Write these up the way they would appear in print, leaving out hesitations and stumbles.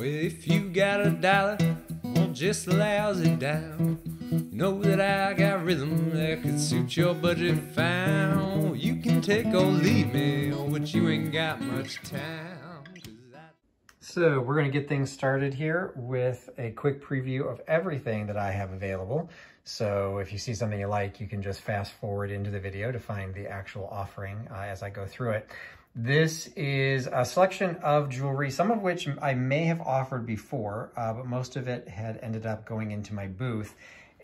Well, if you got a dollar on just a lousy down, you know that I got rhythm that could suit your budget fine. You can take or leave me, but you ain't got much time. So we're going to get things started here with a quick preview of everything that I have available. So if you see something you like, you can just fast forward into the video to find the actual offering as I go through it. This is a selection of jewelry, some of which I may have offered before, but most of it had ended up going into my booth.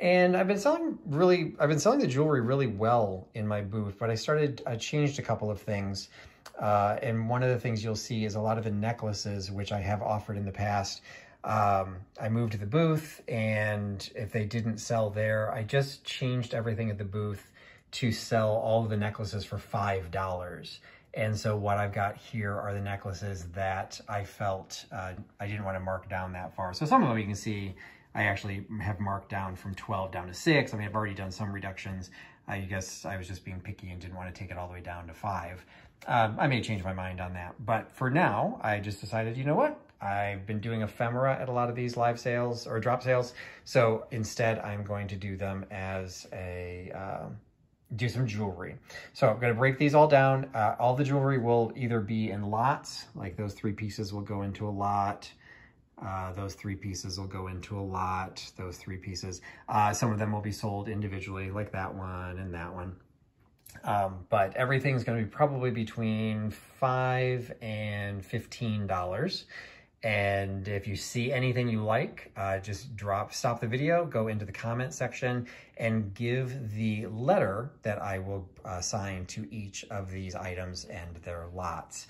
And I've been selling the jewelry really well in my booth, but I changed a couple of things. And one of the things you'll see is a lot of the necklaces, which I have offered in the past. I moved to the booth, and if they didn't sell there, I just changed everything at the booth to sell all of the necklaces for $5. And so what I've got here are the necklaces that I felt I didn't want to mark down that far. So some of them you can see I actually have marked down from 12 down to 6. I mean, I've already done some reductions. I guess I was just being picky and didn't want to take it all the way down to 5. I may change my mind on that, but for now, I just decided, you know what? I've been doing ephemera at a lot of these live sales or drop sales. So instead, I'm going to do them as do some jewelry. So I'm going to break these all down. All the jewelry will either be in lots, like those 3 pieces will go into a lot. Those 3 pieces will go into a lot, those 3 pieces. Some of them will be sold individually, like that one and that one. But everything's going to be probably between $5 and $15. And if you see anything you like, just stop the video, go into the comment section and give the letter that I will assign to each of these items and their lots.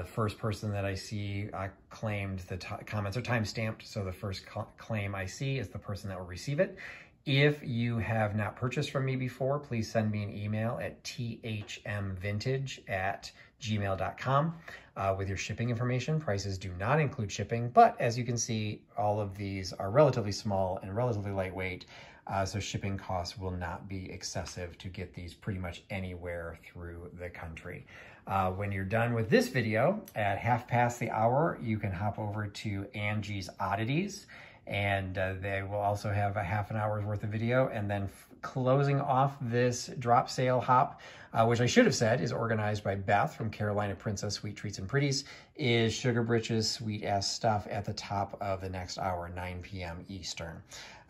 First person that I see claimed the comments are time-stamped, so the first claim I see is the person that will receive it. If you have not purchased from me before, please send me an email at thmvintage@gmail.com with your shipping information. Prices do not include shipping, but as you can see, all of these are relatively small and relatively lightweight, so shipping costs will not be excessive to get these pretty much anywhere through the country. When you're done with this video, at 1:30, you can hop over to Angie's Oddities, and they will also have a half an hour's worth of video. And then closing off this drop sale hop, which I should have said is organized by Beth from Carolina Princess Sweet Treats and Pretties, is Sugar Britches Sweet Ass Stuff at the top of the next hour, 9 p.m. Eastern.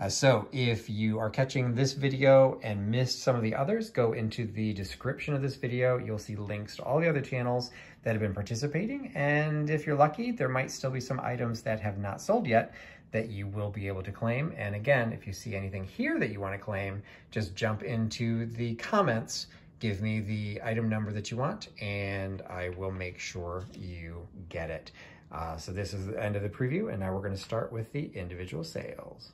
So if you are catching this video and missed some of the others, go into the description of this video. You'll see links to all the other channels that have been participating. And if you're lucky, there might still be some items that have not sold yet that you will be able to claim. And again, if you see anything here that you want to claim, just jump into the comments, give me the item number that you want, and I will make sure you get it. So this is the end of the preview, and now we're going to start with the individual sales.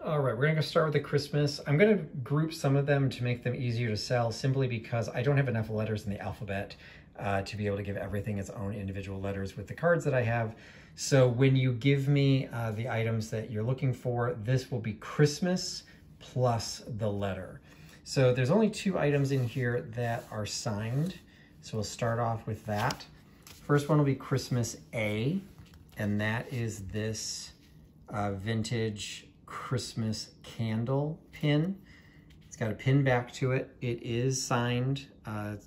All right, we're going to start with the Christmas. I'm going to group some of them to make them easier to sell, simply because I don't have enough letters in the alphabet to be able to give everything its own individual letters with the cards that I have. So when you give me the items that you're looking for, this will be Christmas plus the letter. So there's only 2 items in here that are signed. So we'll start off with that. First one will be Christmas A, and that is this vintage Christmas candle pin. It's got a pin back to it. It is signed.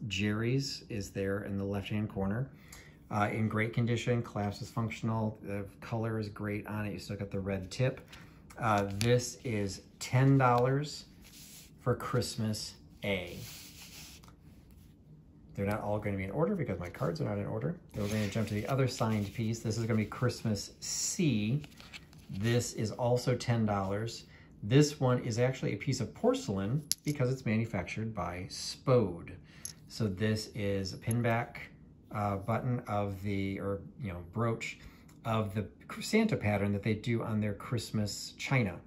Jerry's is there in the left-hand corner. In great condition, clasp is functional. The color is great on it. You still got the red tip. This is $10 for Christmas A. They're not all going to be in order because my cards are not in order. Then we're going to jump to the other signed piece. This is going to be Christmas C. This is also $10. This one is actually a piece of porcelain because it's manufactured by Spode. So this is a pinback button of the, brooch of the Santa pattern that they do on their Christmas china.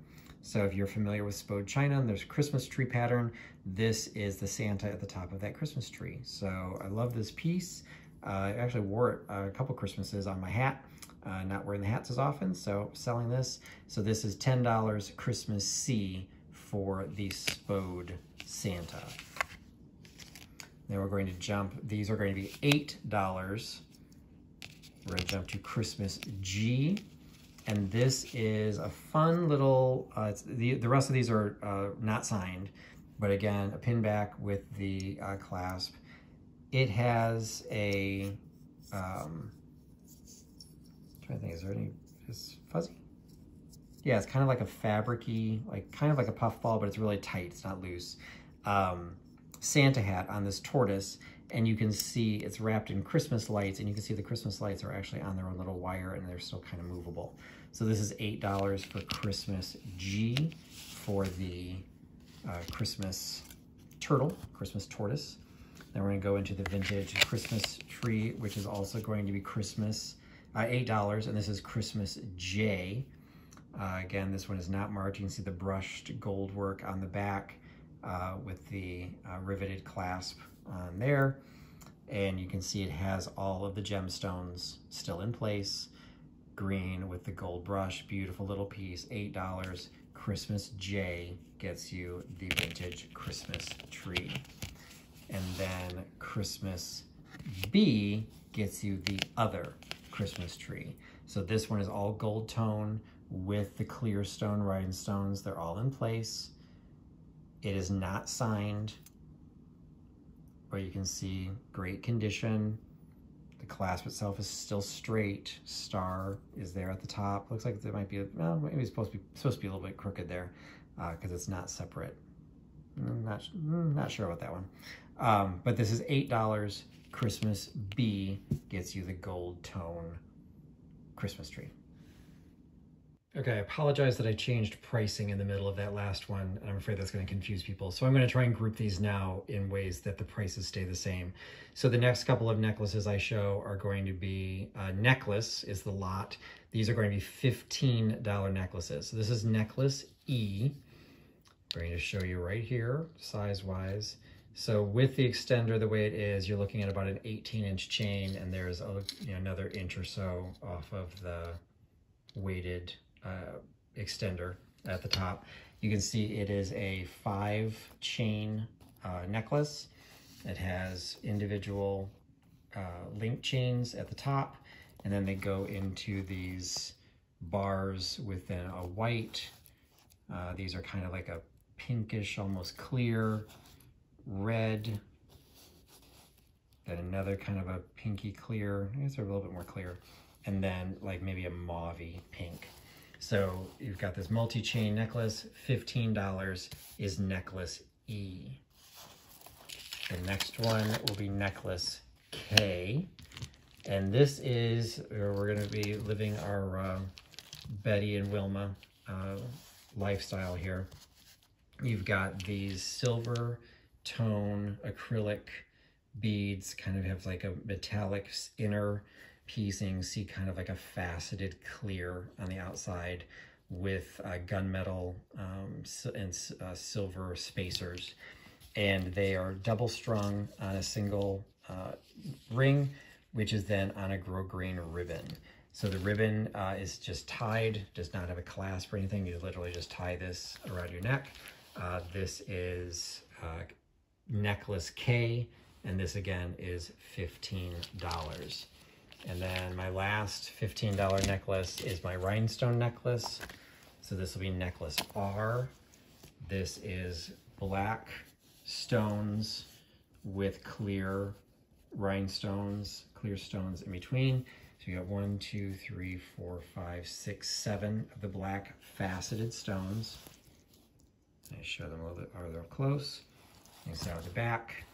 So if you're familiar with Spode china and there's a Christmas tree pattern, this is the Santa at the top of that Christmas tree. So I love this piece. I actually wore it a couple Christmases on my hat. Not wearing the hats as often, so selling this. So this is $10 Christmas C for the Spode Santa. Then we're going to jump. These are going to be $8 We're gonna jump to Christmas G. And this is a fun little, the rest of these are not signed, but again, a pin back with the clasp. It has a, trying to think, is there any, is fuzzy? Yeah, it's kind of like a fabric-y, like kind of like a puff ball, but it's really tight, it's not loose. Santa hat on this tortoise, and you can see it's wrapped in Christmas lights, and you can see the Christmas lights are actually on their own little wire, and they're still kind of movable. So this is $8 for Christmas G for the Christmas turtle, Christmas tortoise. Then we're gonna go into the vintage Christmas tree, which is also going to be Christmas, $8, and this is Christmas J. Again, this one is not marked. You can see the brushed gold work on the back with the riveted clasp on there. And you can see it has all of the gemstones still in place. Green with the gold brush, beautiful little piece, $8. Christmas J gets you the vintage Christmas tree. And then Christmas B gets you the other Christmas tree. So this one is all gold tone with the clear stone rhinestones. They're all in place. It is not signed, but you can see great condition. The clasp itself is still straight. Star is there at the top. Looks like it might be, well, maybe it's supposed to be a little bit crooked there because it's not separate. Not sure about that one. But this is $8. Christmas B gets you the gold tone Christmas tree. Okay, I apologize that I changed pricing in the middle of that last one, and I'm afraid that's going to confuse people. So I'm going to try and group these now in ways that the prices stay the same. So the next couple of necklaces I show are going to be, necklace is the lot. These are going to be $15 necklaces. So this is necklace E. I'm going to show you right here, size-wise. So with the extender the way it is, you're looking at about an 18-inch chain, and there's another inch or so off of the weighted extender at the top. You can see it is a 5-chain necklace. It has individual link chains at the top, and then they go into these bars within a white. These are kind of like a pinkish, almost clear, red, then another kind of a pinky clear. I guess they're a little bit more clear, and then like maybe a mauvey pink. So you've got this multi-chain necklace. $15 is necklace E. The next one will be necklace K. And this is, we're gonna be living our Betty and Wilma lifestyle here. You've got these silver tone acrylic beads, kind of have like a metallic inner piecing, see kind of like a faceted clear on the outside with gunmetal and silver spacers. And they are double strung on a single ring, which is then on a grosgrain ribbon. So the ribbon is just tied, does not have a clasp or anything. You literally just tie this around your neck. This is necklace K, and this again is $15. And then my last $15 necklace is my rhinestone necklace. So this will be necklace R. This is black stones with clear rhinestones, clear stones in between. So you got 1, 2, 3, 4, 5, 6, 7 of the black faceted stones. I show them a little bit farther up close. You can see out the back.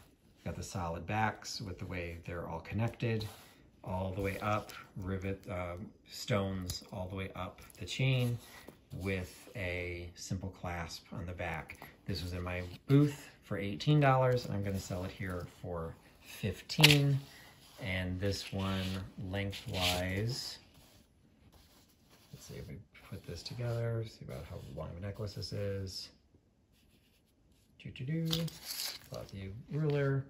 Got the solid backs with the way they're all connected, all the way up, rivet stones all the way up the chain with a simple clasp on the back. This was in my booth for $18, and I'm going to sell it here for $15. And this one lengthwise, let's see if we put this together, see about how long of a necklace this is. About the ruler,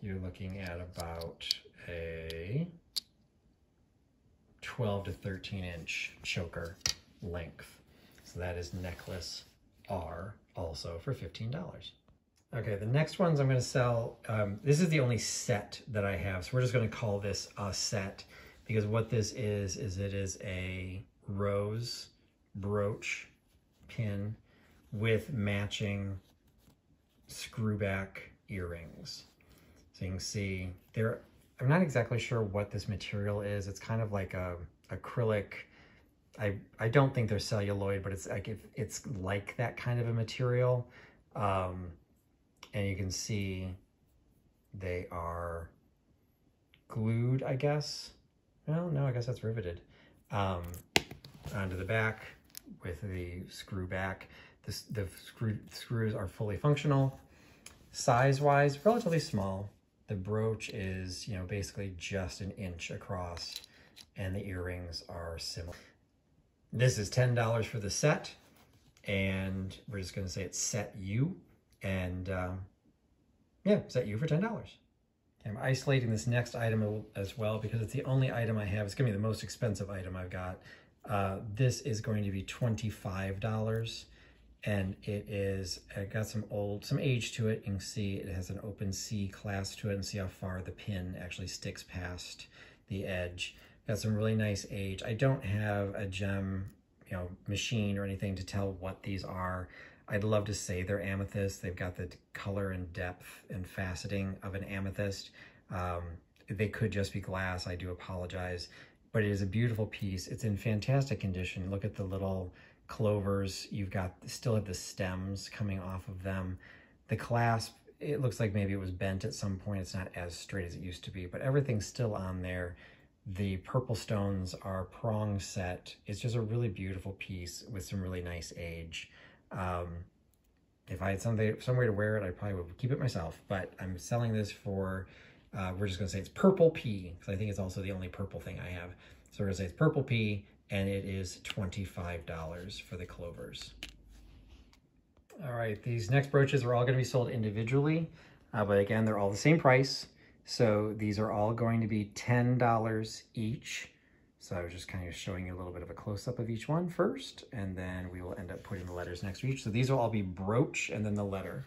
you're looking at about a 12 to 13 inch choker length. So that is necklace R, also for $15. Okay, the next ones I'm going to sell, this is the only set that I have, so we're just going to call this a set, because what this is it is a rose brooch pin with matching screwback earrings. So you can see there, I'm not exactly sure what this material is. It's kind of like a acrylic. I don't think they're celluloid, but it's like that kind of a material. And you can see they are glued, I guess. Well, no, I guess that's riveted onto the back with the screw back. The screws are fully functional. Size-wise, relatively small. The brooch is, you know, basically just an inch across, and the earrings are similar. This is $10 for the set, and we're just going to say it's set U. And yeah, set you for $10. I'm isolating this next item as well because it's the only item I have. It's gonna be the most expensive item I've got. This is going to be $25, and it got some age to it. You can see it has an open C clasp to it, and see how far the pin actually sticks past the edge. Got some really nice age. I don't have a gem, you know, machine or anything to tell what these are. I'd love to say they're amethyst. They've got the color and depth and faceting of an amethyst. They could just be glass. I do apologize, but it is a beautiful piece. It's in fantastic condition. Look at the little clovers. You've got, still have the stems coming off of them. The clasp, it looks like maybe it was bent at some point. It's not as straight as it used to be, but everything's still on there. The purple stones are prong set. It's just a really beautiful piece with some really nice age. If I had some way to wear it, I probably would keep it myself, but I'm selling this for, we're just gonna say it's purple P, because I think it's also the only purple thing I have. So we're gonna say it's purple P, and it is $25 for the clovers. All right, these next brooches are all gonna be sold individually, but again, they're all the same price. So these are all going to be $10 each. So I was just kind of showing you a little bit of a close-up of each one first, and then we will end up putting the letters next to each. So these will all be brooch and then the letter.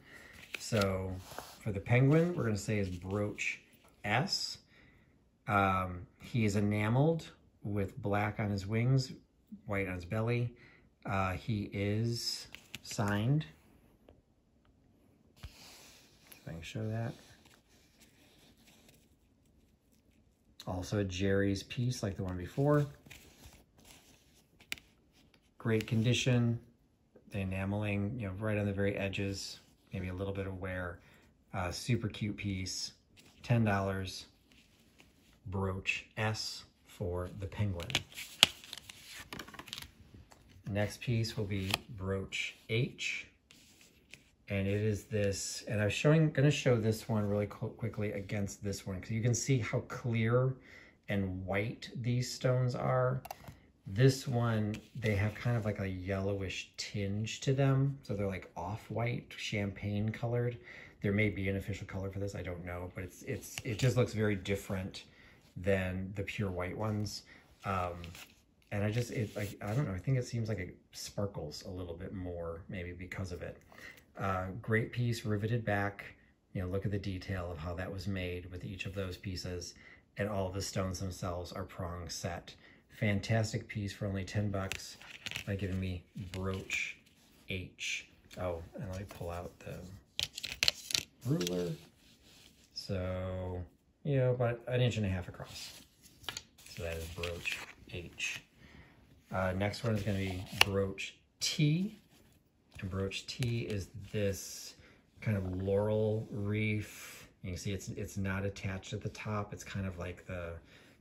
So for the penguin, we're going to say is brooch S. He is enameled with black on his wings, white on his belly. He is signed. If I can show that. Also a Jerry's piece like the one before. Great condition. The enameling, you know, right on the very edges, maybe a little bit of wear. Super cute piece. $10. Brooch S for the penguin. Next piece will be brooch H. And it is this, and I was going to show this one really quickly against this one, because you can see how clear and white these stones are. This one, they have kind of like a yellowish tinge to them. So they're like off-white, champagne colored. There may be an official color for this, I don't know, but it just looks very different than the pure white ones. And I don't know, I think it seems like it sparkles a little bit more, maybe because of it. Great piece, riveted back. You know, look at the detail of how that was made with each of those pieces, and all of the stones themselves are prong set. Fantastic piece for only $10 by giving me brooch H. Oh, and let me pull out the ruler. So, you know, about 1.5 inches across. So that is brooch H. Next one is going to be brooch T. And brooch T is this kind of laurel wreath. You can see it's not attached at the top. It's kind of like the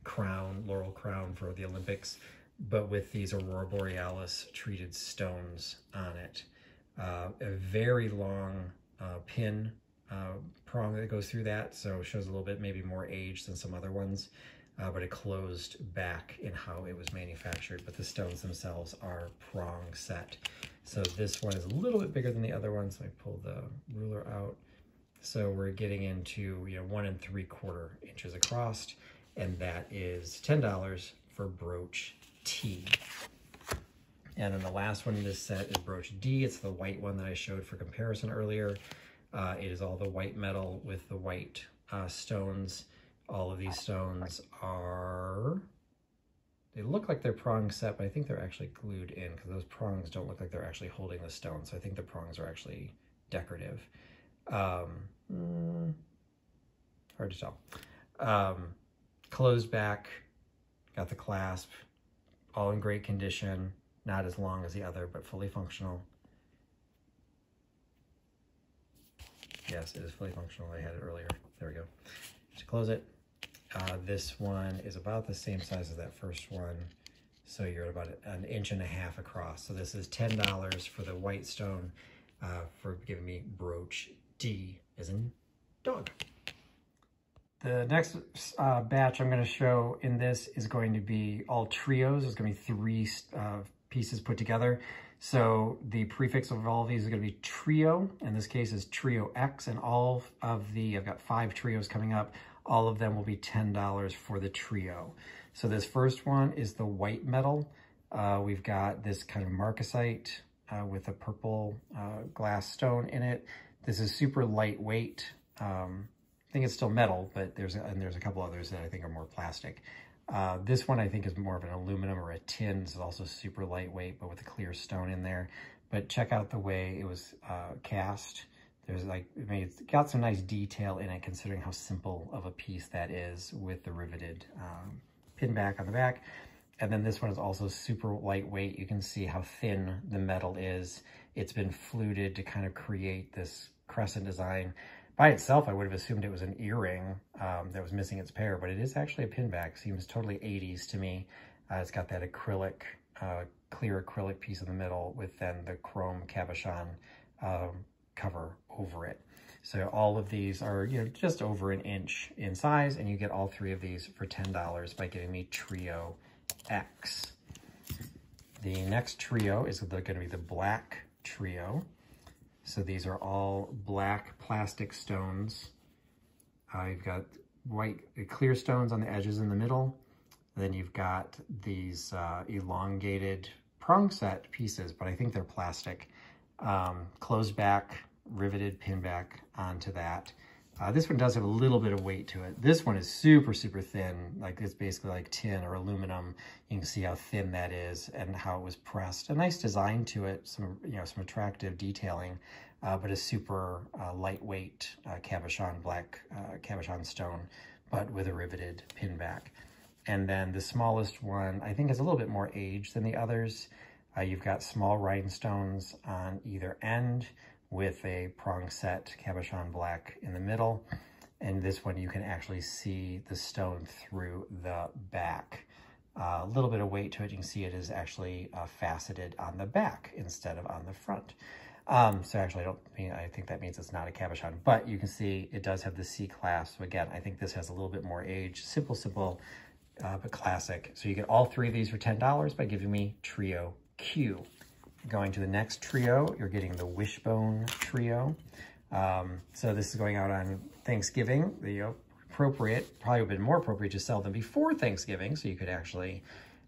crown, laurel crown for the Olympics, but with these Aurora Borealis treated stones on it. A very long pin prong that goes through that, so it shows a little bit maybe more age than some other ones, but it closed back in how it was manufactured, but the stones themselves are prong set. So this one is a little bit bigger than the other one, so I pull the ruler out. So we're getting into, you know, 1 3/4 inches across, and that is $10 for brooch T. And then the last one in this set is brooch D. It's the white one that I showed for comparison earlier. It is all the white metal with the white stones. All of these stones are, they look like they're prong set, but I think they're actually glued in because those prongs don't look like they're actually holding the stone. So I think the prongs are actually decorative. Hard to tell. Closed back, got the clasp, all in great condition, not as long as the other, but fully functional. Yes, it is fully functional. I had it earlier. There we go. Just close it. This one is about the same size as that first one. So you're at about 1.5 inches across. So this is $10 for the white stone for giving me brooch D as in dog. The next batch I'm going to show in this is going to be all trios. There's going to be 3 pieces put together. So the prefix of all of these is going to be trio. In this case is trio X, and all of the, I've got 5 trios coming up. All of them will be $10 for the trio. So this first one is the white metal. We've got this kind of marcasite with a purple glass stone in it. This is super lightweight. I think it's still metal, but there's a couple others that I think are more plastic. This one I think is more of an aluminum or a tin. It's also super lightweight, but with a clear stone in there. But check out the way it was cast. There's like, it's got some nice detail in it considering how simple of a piece that is with the riveted pin back on the back. And then this one is also super lightweight. You can see how thin the metal is. It's been fluted to kind of create this crescent design. By itself, I would have assumed it was an earring that was missing its pair, but it is actually a pin back. Seems totally 80s to me. It's got that acrylic, clear acrylic piece in the middle with then the chrome cabochon cover over it. So all of these are, you know, just over 1 inch in size, and you get all 3 of these for $10 by giving me Trio X. The next trio is going to be the black trio. So these are all black plastic stones. You've got white clear stones on the edges in the middle. Then you've got these elongated prong set pieces, but I think they're plastic. Closed back, riveted pin back onto that. This one does have a little bit of weight to it. This one is super, super thin. Like it's basically like tin or aluminum. You can see how thin that is and how it was pressed. A nice design to it, some attractive detailing, but a super lightweight cabochon, black cabochon stone, but with a riveted pin back. And then the smallest one, I think, is a little bit more age than the others. You've got small rhinestones on either end with a prong set cabochon black in the middle. And this one, you can actually see the stone through the back. A little bit of weight to it. You can see it is actually faceted on the back instead of on the front. So actually, I think that means it's not a cabochon, but you can see it does have the C clasp. So again, I think this has a little bit more age. Simple, but classic. So you get all 3 of these for $10 by giving me Trio Q. Going to the next trio, you're getting the Wishbone Trio. So this is going out on Thanksgiving. The appropriate, probably would have been more appropriate to sell them before Thanksgiving, so you could actually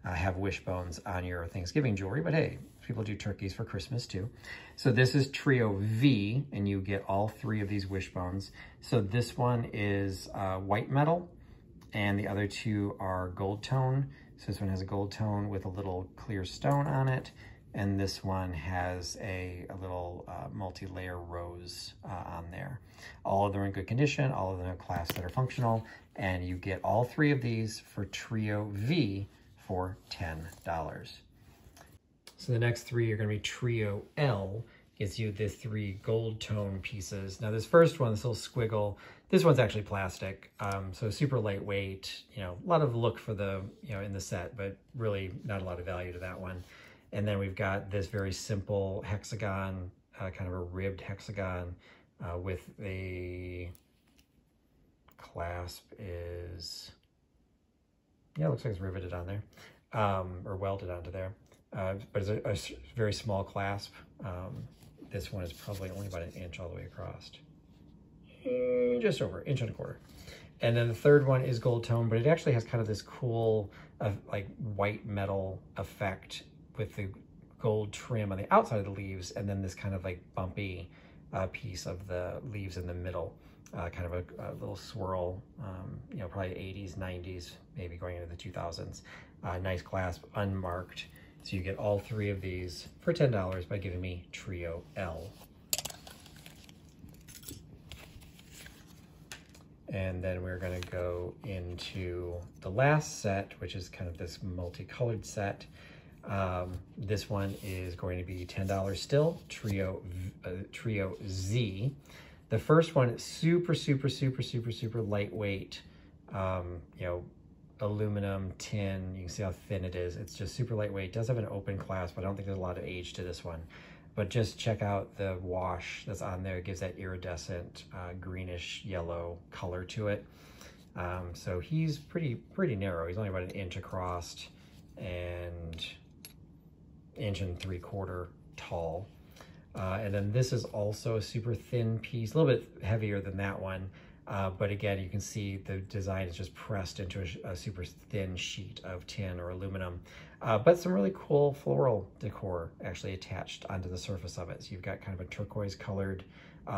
have wishbones on your Thanksgiving jewelry. But hey, people do turkeys for Christmas too. So this is Trio V, and you get all 3 of these wishbones. So this one is white metal, and the other 2 are gold tone. So this one has a gold tone with a little clear stone on it. And this one has a little multi-layer rose on there. All of them are in good condition. All of them have clasps that are functional. And you get all 3 of these for Trio V for $10. So the next 3 are going to be Trio L. Gives you the 3 gold tone pieces. Now this first one, this little squiggle, this one's actually plastic. So super lightweight, a lot of look for the, in the set, but really not a lot of value to that one. And then we've got this very simple hexagon, kind of a ribbed hexagon with a clasp is, it looks like it's riveted on there, or welded onto there. But it's a very small clasp. This one is probably only about 1 inch all the way across. Just over 1.25 inches. And then the third one is gold tone, but it actually has kind of this cool, like white metal effect with the gold trim on the outside of the leaves, and then this kind of like bumpy piece of the leaves in the middle. Kind of a little swirl, you know, probably 80s, 90s, maybe going into the 2000s. Nice clasp, unmarked. So you get all 3 of these for $10 by giving me Trio L. And then we're going to go into the last set, which is kind of this multicolored set. This one is going to be $10 still, Trio Z. The first one is super lightweight, you know, aluminum, tin. You can see how thin it is. It's just super lightweight. It does have an open clasp, but I don't think there's a lot of age to this one. But just check out the wash that's on there. It gives that iridescent greenish yellow color to it. So he's pretty narrow. He's only about 1 inch across and 1 3/4 inches tall. And then this is also a super thin piece, a little bit heavier than that one. But again, you can see the design is just pressed into a super thin sheet of tin or aluminum. But some really cool floral decor actually attached onto the surface of it. So you've got kind of a turquoise colored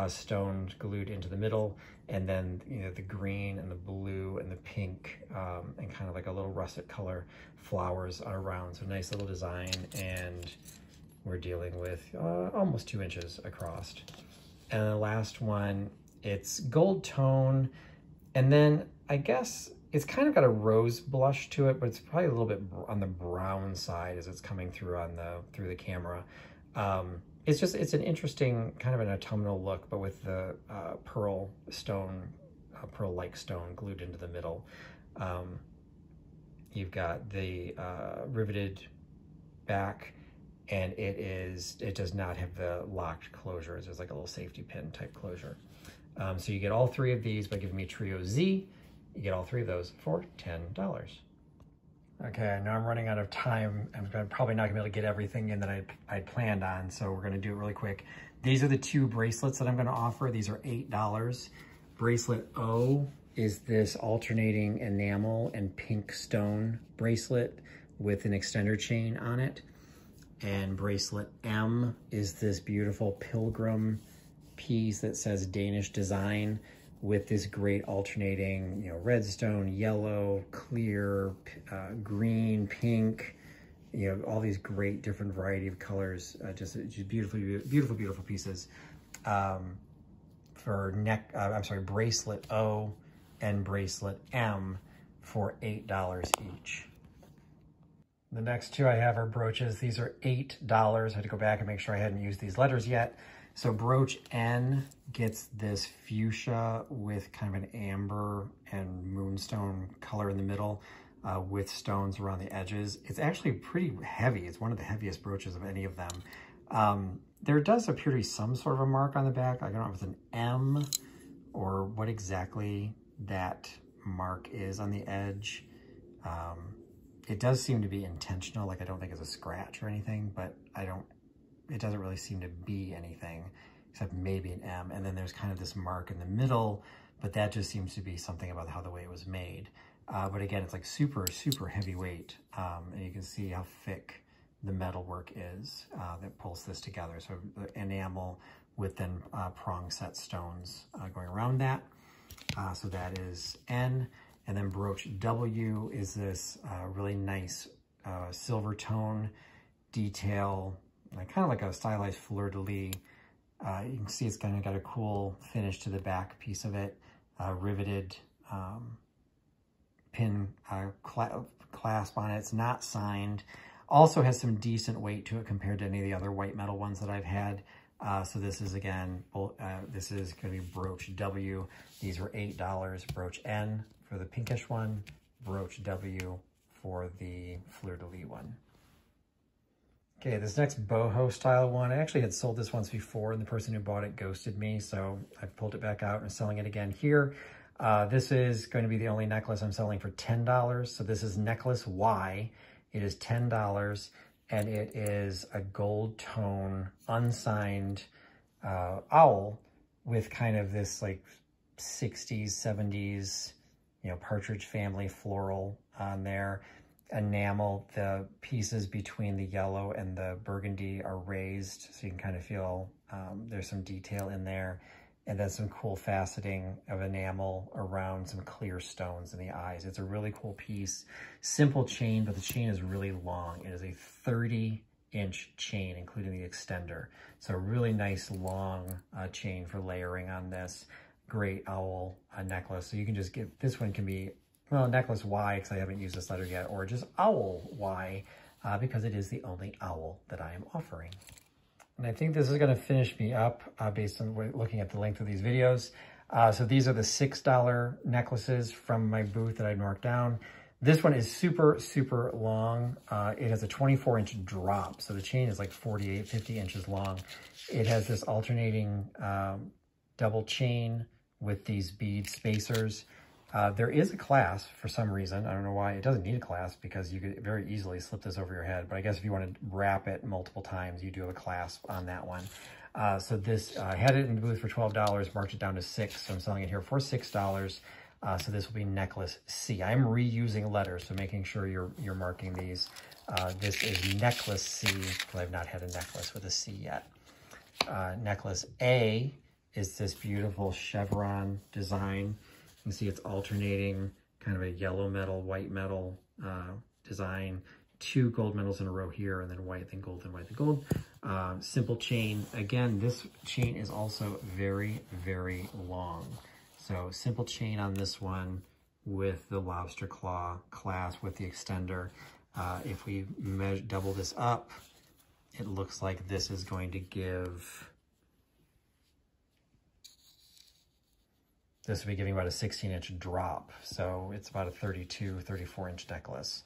stone glued into the middle, and then, you know, the green and the blue and the pink and kind of like a little russet color flowers around. So nice little design, and we're dealing with almost 2 inches across. And the last one, it's gold tone, and then I guess it's kind of got a rose blush to it, but it's probably a little bit on the brown side as it's coming through through the camera. It's an interesting kind of an autumnal look, but with the pearl-like stone glued into the middle. You've got the riveted back, and it does not have the locked closures. There's like a little safety pin type closure. So you get all 3 of these by giving me Trio Z. You get all 3 of those for $10. Okay, I know I'm running out of time. I'm probably not gonna be able to get everything in that I'd planned on, so we're gonna do it really quick. These are the 2 bracelets that I'm gonna offer. These are $8. Bracelet O is this alternating enamel and pink stone bracelet with an extender chain on it. And bracelet M is this beautiful pilgrim piece that says Danish design with this great alternating, you know, red stone, yellow, clear, green, pink, you know, all these great different variety of colors. Just beautiful pieces. For bracelet O and bracelet M for $8 each. The next 2 I have are brooches. These are $8. I had to go back and make sure I hadn't used these letters yet. So brooch N gets this fuchsia with kind of an amber and moonstone color in the middle with stones around the edges. It's actually pretty heavy. It's one of the heaviest brooches of any of them. There does appear to be some sort of a mark on the back. I don't know if it's an M or what exactly that mark is on the edge. It does seem to be intentional. Like, I don't think it's a scratch or anything, but it doesn't really seem to be anything except maybe an M. And then there's kind of this mark in the middle, but that just seems to be something about the way it was made. But again, it's like super heavyweight. And you can see how thick the metal work is that pulls this together. So the enamel with then prong set stones going around that. So that is N. And then brooch W is this really nice silver tone detail, kind of like a stylized fleur-de-lis. You can see it's kind of got a cool finish to the back piece of it, riveted pin clasp on it. It's not signed. Also has some decent weight to it compared to any of the other white metal ones that I've had. So this is, again, this is going to be brooch W. These were $8. Brooch N for the pinkish one, brooch W for the fleur-de-lis one. Okay, this next boho style one, I actually had sold this once before and the person who bought it ghosted me, so I've pulled it back out and selling it again here. This is going to be the only necklace I'm selling for $10. So this is necklace Y. It is $10 and it is a gold tone, unsigned owl with kind of this like 60s, 70s, you know, Partridge Family floral on there. enamel. The pieces between the yellow and the burgundy are raised, so you can kind of feel there's some detail in there. And then some cool faceting of enamel around some clear stones in the eyes. It's a really cool piece. Simple chain, but the chain is really long. It is a 30-inch chain, including the extender. So a really nice long chain for layering on this. Great owl necklace. So you can just get, this one can be, well, necklace Y, because I haven't used this letter yet, or just owl Y, because it is the only owl that I am offering. And I think this is going to finish me up based on looking at the length of these videos. So these are the $6 necklaces from my booth that I marked down. This one is super, super long. It has a 24-inch drop. So the chain is like 48, 50 inches long. It has this alternating double chain with these bead spacers. There is a clasp for some reason. I don't know why. It doesn't need a clasp because you could very easily slip this over your head. But I guess if you want to wrap it multiple times, you do have a clasp on that one. So this, I had it in the booth for $12, marked it down to $6. So I'm selling it here for $6. So this will be necklace C. I'm reusing letters, so making sure you're marking these. This is necklace C, because I've not had a necklace with a C yet. Necklace A is this beautiful chevron design. You can see it's alternating kind of a yellow metal, white metal design. 2 gold medals in a row here, and then white, then gold, then white, then gold. Simple chain. Again, this chain is also very, very long. So simple chain on this one with the lobster claw clasp with the extender. If we double this up, it looks like this is going to give... This will be giving about a 16-inch drop. So it's about a 32, 34-inch necklace.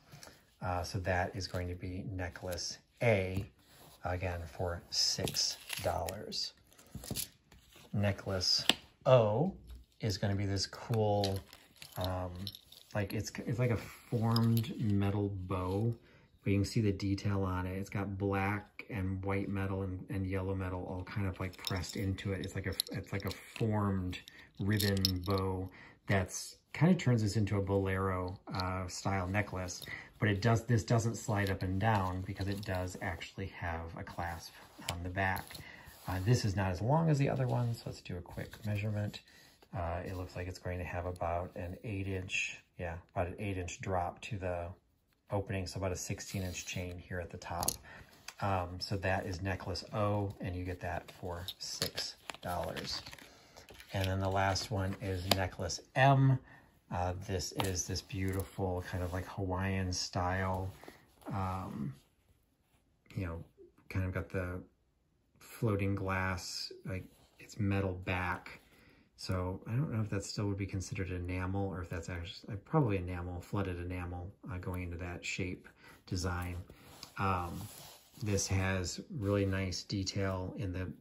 So that is going to be necklace A, again, for $6. Necklace O is going to be this cool, like it's like a formed metal bow, but you can see the detail on it. It's got black and white metal and yellow metal all kind of like pressed into it. It's like a formed ribbon bow that's kind of turns this into a bolero style necklace, but this doesn't slide up and down because it does actually have a clasp on the back. This is not as long as the other one, so let's do a quick measurement. It looks like it's going to have about an 8-inch, about an 8-inch drop to the opening, so about a 16-inch chain here at the top. So that is necklace O, and you get that for $6. And then the last one is necklace M. This is this beautiful kind of like Hawaiian style, you know, kind of got the floating glass, like it's metal back. So I don't know if that still would be considered enamel or if that's actually probably enamel, flooded enamel going into that shape design. This has really nice detail in the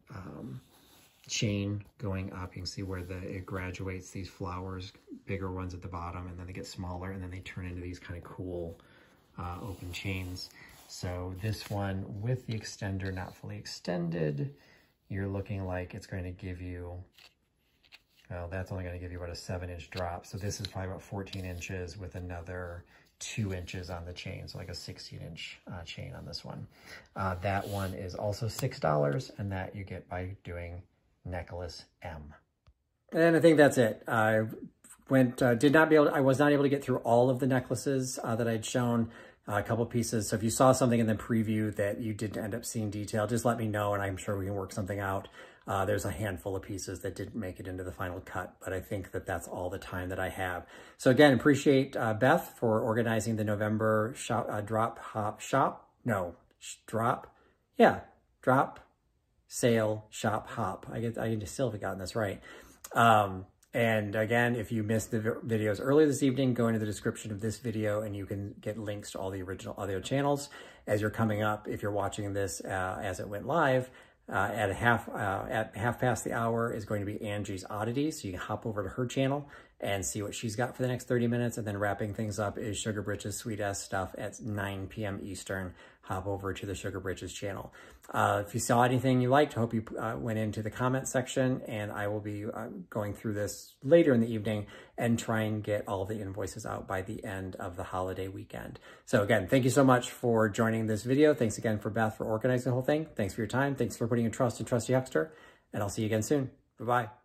chain going up. You can see where it graduates these flowers, bigger ones at the bottom, and then they get smaller, and then they turn into these kind of cool open chains. So this one with the extender not fully extended, you're looking like it's going to give you, well, that's only going to give you about a 7-inch drop. So this is probably about 14 inches with another 2 inches on the chain, so like a 16-inch chain on this one. That one is also $6, and that you get by doing necklace M. And I think that's it. I was not able to get through all of the necklaces that I'd shown, a couple pieces. So if you saw something in the preview that you didn't end up seeing detail, just let me know and I'm sure we can work something out. There's a handful of pieces that didn't make it into the final cut, but I think that that's all the time that I have. So again, appreciate Beth for organizing the November drop sale shop hop. I still haven't gotten this right. And again, if you missed the videos earlier this evening, go into the description of this video and you can get links to all the original audio channels as you're coming up. If you're watching this as it went live, at half past the hour is going to be Angie's Oddities. So you can hop over to her channel and see what she's got for the next 30 minutes. And then wrapping things up is Sugar Britches Sweet Ass Stuff at 9 p.m. Eastern. Hop over to the Sugar Britches channel. If you saw anything you liked, I hope you went into the comment section, and I will be going through this later in the evening and try and get all the invoices out by the end of the holiday weekend. So again, thank you so much for joining this video. Thanks again for Beth for organizing the whole thing. Thanks for your time. Thanks for putting your trust in Trusty Huckster, and I'll see you again soon. Bye-bye.